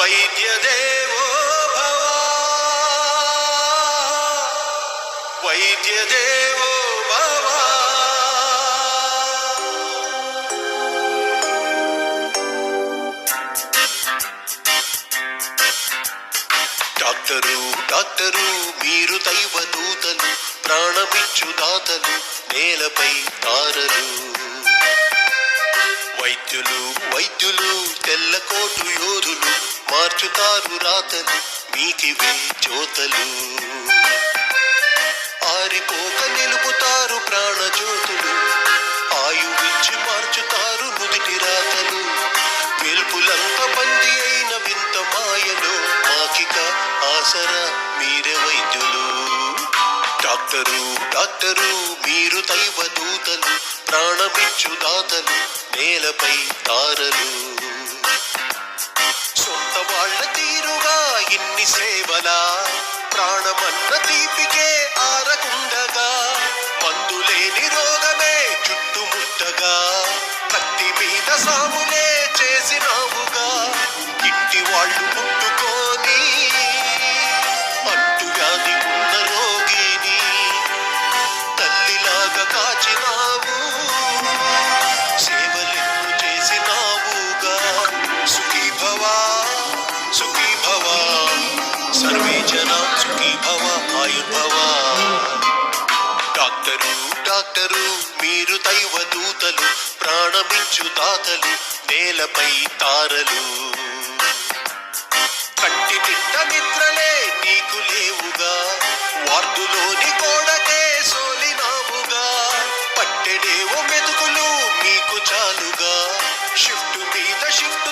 వైద్యదేవో భవ వైద్యదేవో భవ. Doctor doctor మీరు దైవదూతలు, ప్రాణమిచ్చు దాతలు, నేలపై తారలు. వైద్యులు వైద్యులు తెల్లకోటు యోధులు, మార్చుతారు రాతలు మీకివే జ్యోతలు. ఆరిపోక నిలుపుతారు ప్రాణజ్యోతులు, ఆయువిచ్చి మార్చుతారు నుదిటి రాతలు. వెల్పులంత బంది అయిన వింత మాయలో మాకిక ఆసరా మీరే వైద్యులు. డాక్టరు డాక్టరు మీరు దైవదూతలు, ప్రాణమిచ్చు దాతలు, నేలపై తారలు. సొంత వాళ్ళ తీరుగా ఇన్ని సేవలా, ప్రాణమన్న తీపికే ఆరకుండగా, మందులేని రోగమే చుట్టుముట్టగా, కత్తి మీద సాములే చేసినావుగా. ఇంటి వాళ్ళు ముట్టుకొని అంటు వ్యాధి ఉన్న రోగిని తల్లిలాగా కాచినావు, సేవలెన్ను చేసినావుగా. సుఖీ భవ సుఖీ భవ, సర్వే జనా సుఖీ భవ ఆయుర్భవ. డాక్టరు డాక్టరు మీరు దైవదూతలు, ప్రాణమిచ్చు దాతలు, నేలపై తారలు. కంటి నిండ నిద్రలే నీకు లేవుగా, వార్డులోని గోడకే సోలినావుగా. పట్టెడేవో మెతుకులు మీకు చాలుగా,